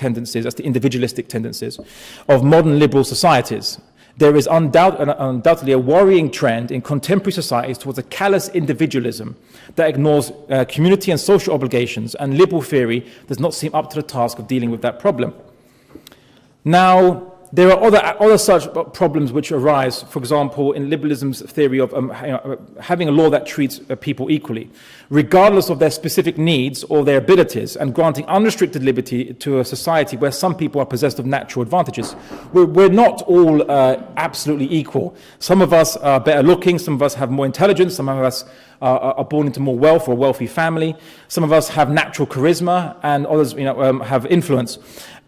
tendencies, that's the individualistic tendencies of modern liberal societies. There is undoubtedly a worrying trend in contemporary societies towards a callous individualism that ignores community and social obligations, and liberal theory does not seem up to the task of dealing with that problem. Now, there are other such problems which arise, for example, in liberalism's theory of having a law that treats people equally, regardless of their specific needs or their abilities, and granting unrestricted liberty to a society where some people are possessed of natural advantages. We're not all absolutely equal. Some of us are better looking, some of us have more intelligence, some of us are born into more wealth or a wealthy family. Some of us have natural charisma, and others, have influence.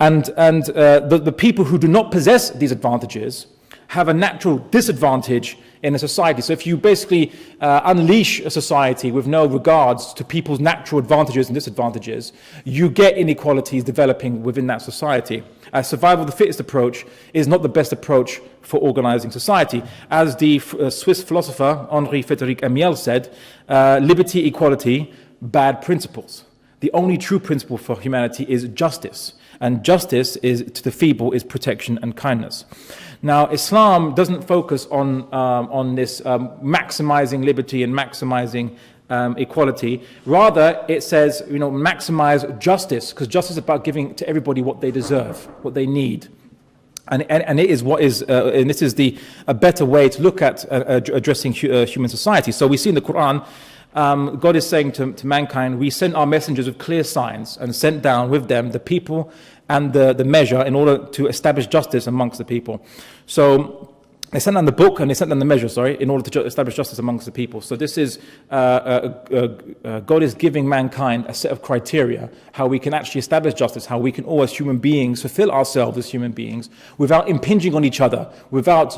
And the people who do not possess these advantages have a natural disadvantage in a society. So if you basically unleash a society with no regards to people's natural advantages and disadvantages, you get inequalities developing within that society. A survival of the fittest approach is not the best approach for organizing society. As the Swiss philosopher Henri Frédéric Amiel said, liberty, equality, bad principles. The only true principle for humanity is justice. And justice is to the feeble is protection and kindness. Now, Islam doesn't focus on this maximizing liberty and maximizing equality. Rather, it says, maximize justice, because justice is about giving to everybody what they deserve, what they need. And it is what is, and this is a better way to look at addressing human society. So we see in the Quran, God is saying to mankind, we sent our messengers with clear signs and sent down with them the people and the measure in order to establish justice amongst the people. So they sent down the book and they sent down the measure, in order to establish justice amongst the people. So this is, God is giving mankind a set of criteria, how we can actually establish justice, how we can all as human beings fulfill ourselves as human beings without impinging on each other, without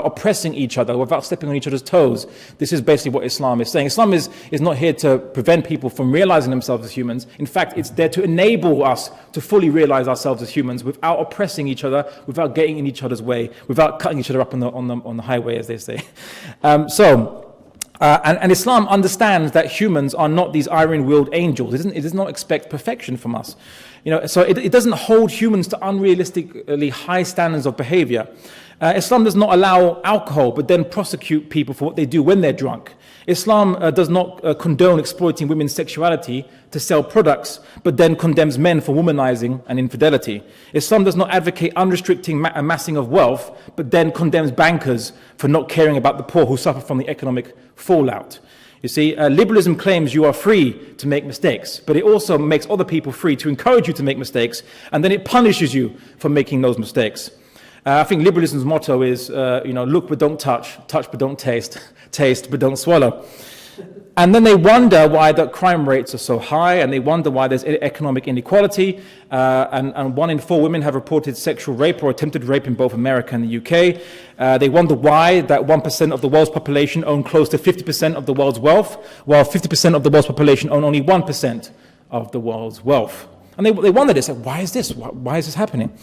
oppressing each other, without stepping on each other's toes. This is basically what Islam is saying. Islam is not here to prevent people from realizing themselves as humans. In fact, it's there to enable us to fully realize ourselves as humans without oppressing each other, without getting in each other's way, without cutting each other up on the highway, as they say. And Islam understands that humans are not these iron-willed angels. It does not expect perfection from us. So it doesn't hold humans to unrealistically high standards of behavior. Islam does not allow alcohol, but then prosecute people for what they do when they're drunk. Islam does not condone exploiting women's sexuality to sell products, but then condemns men for womanizing and infidelity. Islam does not advocate unrestricting amassing of wealth, but then condemns bankers for not caring about the poor who suffer from the economic fallout. You see, liberalism claims you are free to make mistakes, but it also makes other people free to encourage you to make mistakes, and then it punishes you for making those mistakes. I think liberalism's motto is, look but don't touch, touch but don't taste, taste but don't swallow. And then they wonder why the crime rates are so high, and they wonder why there's economic inequality, and 1 in 4 women have reported sexual rape or attempted rape in both America and the UK. They wonder why that 1% of the world's population own close to 50% of the world's wealth, while 50% of the world's population own only 1% of the world's wealth. And they wonder this, why is this? Why is this happening?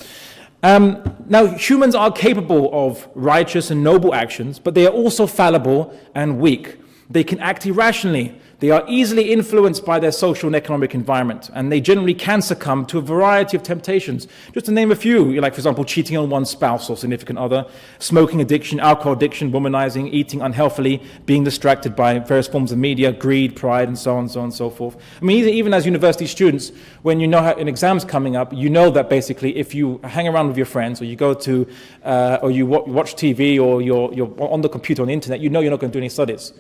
Now, humans are capable of righteous and noble actions, but they are also fallible and weak. They can act irrationally. They are easily influenced by their social and economic environment, and they generally can succumb to a variety of temptations. Just to name a few, like, for example, cheating on one's spouse or significant other, smoking addiction, alcohol addiction, womanizing, eating unhealthily, being distracted by various forms of media, greed, pride, and so on and so forth. I mean, even as university students, when you know how an exam's coming up, you know that basically if you hang around with your friends, or you go to, or you watch TV, or you're on the computer, on the internet, you know you're not going to do any studies.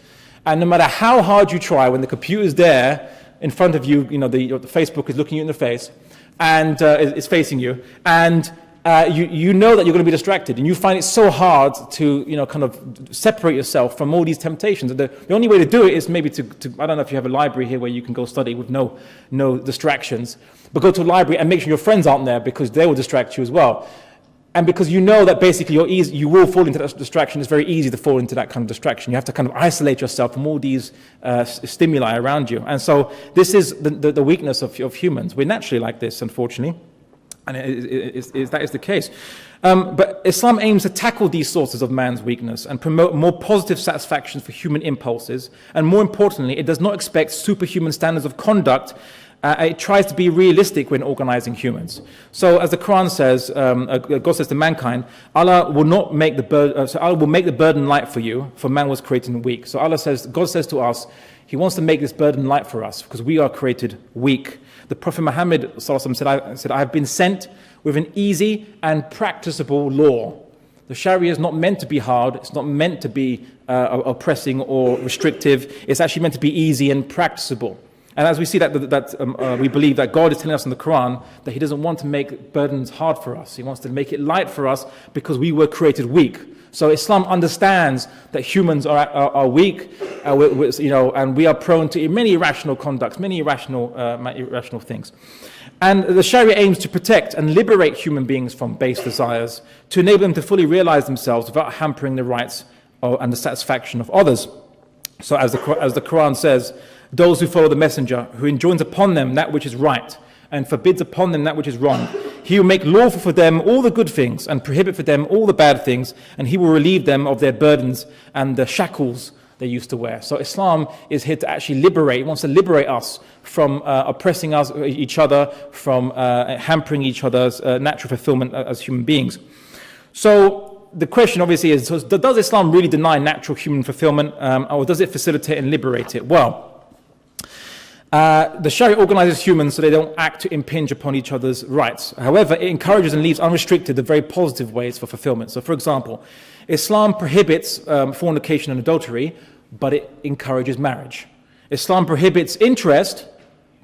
And no matter how hard you try, when the computer's there in front of you, the Facebook is looking you in the face, and it's facing you, and you know that you're going to be distracted, and you find it so hard to kind of separate yourself from all these temptations. And the only way to do it is maybe to I don't know if you have a library here where you can go study with no distractions, but go to a library and make sure your friends aren't there, because they will distract you as well. And because you know that basically you will fall into that distraction, it's very easy to fall into that kind of distraction. You have to kind of isolate yourself from all these stimuli around you. And so this is the weakness of humans. We're naturally like this, unfortunately. And that is the case. But Islam aims to tackle these sources of man's weakness and promote more positive satisfactions for human impulses. And more importantly, it does not expect superhuman standards of conduct it tries to be realistic when organizing humans. So as the Quran says, God says to mankind, Allah will not make Allah will make the burden light for you, for man was created weak. So God says to us, He wants to make this burden light for us because we are created weak. The Prophet Muhammad said, I have been sent with an easy and practicable law. The Sharia is not meant to be hard. It's not meant to be oppressing or restrictive. It's actually meant to be easy and practicable. And as we see we believe that God is telling us in the Quran that He doesn't want to make burdens hard for us. He wants to make it light for us because we were created weak. So Islam understands that humans are weak, and we are prone to many irrational conducts, many irrational things. And the Sharia aims to protect and liberate human beings from base desires, to enable them to fully realize themselves without hampering the rights and the satisfaction of others. So as the Quran says, those who follow the messenger, who enjoins upon them that which is right and forbids upon them that which is wrong, He will make lawful for them all the good things and prohibit for them all the bad things, and He will relieve them of their burdens and the shackles they used to wear. So Islam is here to actually liberate. It wants to liberate us from oppressing each other, from hampering each other's natural fulfillment as human beings. So the question obviously is, so does Islam really deny natural human fulfillment, or does it facilitate and liberate it? Well, the Sharia organizes humans so they don't act to impinge upon each other's rights. However, it encourages and leaves unrestricted the very positive ways for fulfillment. So for example, Islam prohibits fornication and adultery, but it encourages marriage. Islam prohibits interest,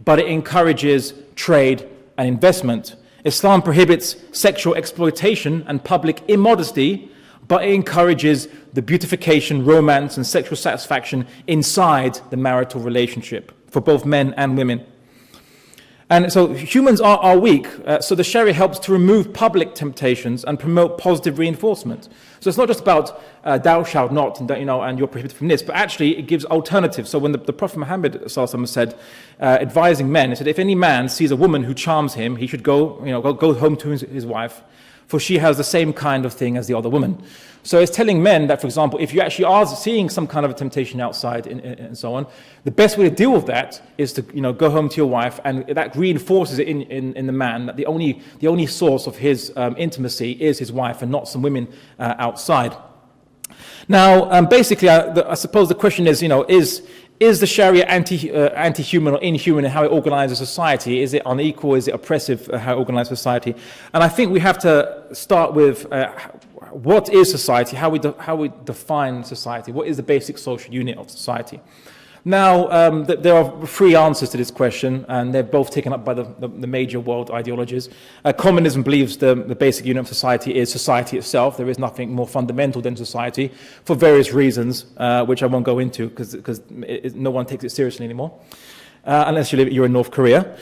but it encourages trade and investment. Islam prohibits sexual exploitation and public immodesty, but it encourages the beautification, romance, and sexual satisfaction inside the marital relationship for both men and women. And so humans are weak, so the Sharia helps to remove public temptations and promote positive reinforcement. So it's not just about thou shalt not, and you're prohibited from this, but actually it gives alternatives. So when the Prophet Muhammad said, advising men, he said, if any man sees a woman who charms him, he should go home to his wife, for she has the same kind of thing as the other woman. So it's telling men that, for example, if you actually are seeing some kind of a temptation outside and so on, the best way to deal with that is to go home to your wife, and that reinforces it in the man that the only source of his intimacy is his wife and not some women outside. Now, basically, I suppose the question is, is the Sharia anti-human or inhuman in how it organizes society? Is it unequal? Is it oppressive, how it organizes society? And I think we have to start with what is society, how we define society, what is the basic social unit of society. Now, there are three answers to this question, and they're both taken up by the major world ideologies. Communism believes the basic unit of society is society itself. There is nothing more fundamental than society, for various reasons, which I won't go into because no one takes it seriously anymore, unless you're in North Korea.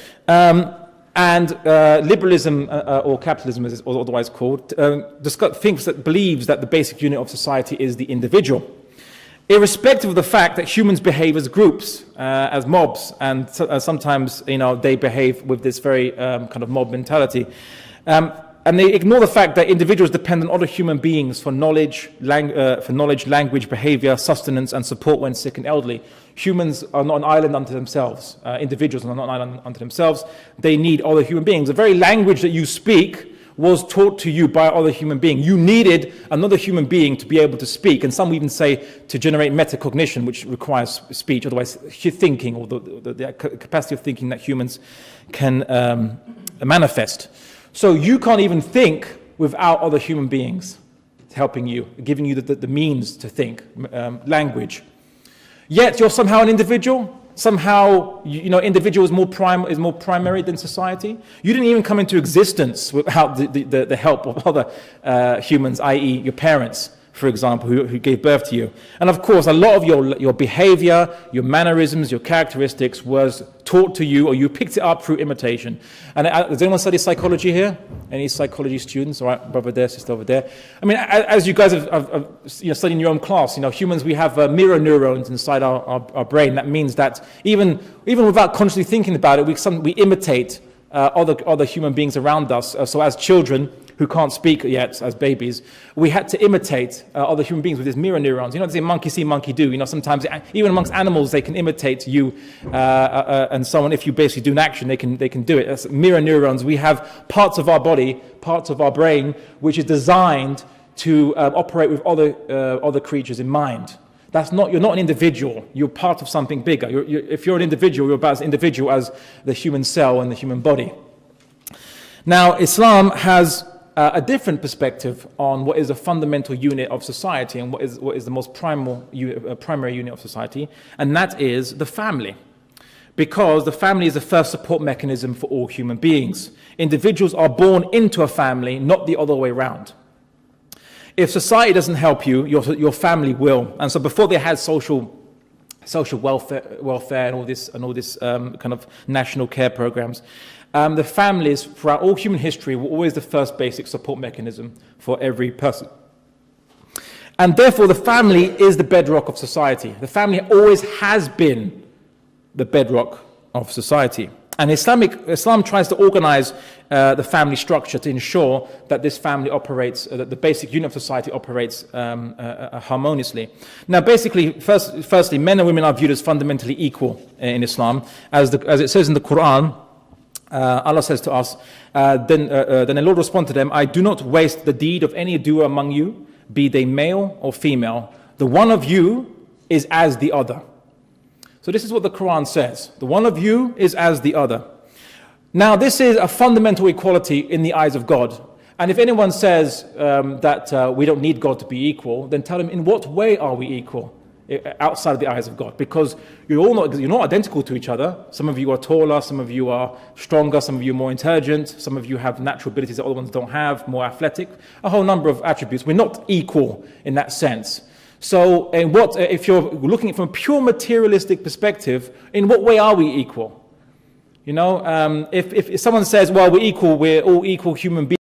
And liberalism, or capitalism as it's otherwise called, believes that the basic unit of society is the individual, irrespective of the fact that humans behave as groups, as mobs, and sometimes they behave with this very kind of mob mentality. And they ignore the fact that individuals depend on other human beings for knowledge, language, behavior, sustenance, and support when sick and elderly. Humans are not an island unto themselves. Individuals are not an island unto themselves. They need other human beings. The very language that you speak was taught to you by other human beings. You needed another human being to be able to speak, and some even say to generate metacognition, which requires speech, otherwise thinking, or the capacity of thinking that humans can manifest. So you can't even think without other human beings helping you, giving you the means to think, language. Yet you're somehow an individual. Somehow, individual is more primary than society. You didn't even come into existence without the help of other humans, i.e. your parents, for example, who gave birth to you. And of course, a lot of your behavior, your mannerisms, your characteristics was taught to you, or you picked it up through imitation. And does anyone study psychology here? Any psychology students? All right, brother there, sister over there. I mean, as you guys have studied in your own class, humans, we have mirror neurons inside our brain. That means that even without consciously thinking about it, we imitate other human beings around us. So as children, who can't speak yet as babies, we had to imitate other human beings with these mirror neurons. You know, they say monkey see, monkey do. You know, sometimes even amongst animals, they can imitate you and so on. If you basically do an action, they can do it. That's mirror neurons. We have parts of our body, parts of our brain, which is designed to operate with other creatures in mind. You're not an individual. You're part of something bigger. If you're an individual, you're about as individual as the human cell and the human body. Now, Islam has a different perspective on what is a fundamental unit of society and what is the most primary unit of society, and that is the family. Because the family is the first support mechanism for all human beings. Individuals are born into a family, not the other way around. If society doesn't help you, your family will. And so before they had social welfare and all this kind of national care programs, the families throughout all human history were always the first basic support mechanism for every person. And therefore, the family is the bedrock of society. The family always has been the bedrock of society. And Islam tries to organize the family structure to ensure that this family operates, that the basic unit of society operates harmoniously. Now, basically, firstly, men and women are viewed as fundamentally equal in Islam. As it says in the Quran, Allah says to us, then the Lord responded to them, I do not waste the deed of any doer among you, be they male or female. The one of you is as the other. So this is what the Quran says. The one of you is as the other. Now, this is a fundamental equality in the eyes of God. And if anyone says that we don't need God to be equal, then tell them, in what way are we equal outside of the eyes of God? Because you're not identical to each other. Some of you are taller, some of you are stronger, some of you are more intelligent, some of you have natural abilities that other ones don't have, more athletic, a whole number of attributes. We're not equal in that sense. So if you're looking from a pure materialistic perspective, in what way are we equal? You know, if someone says, well, we're equal, we're all equal human beings,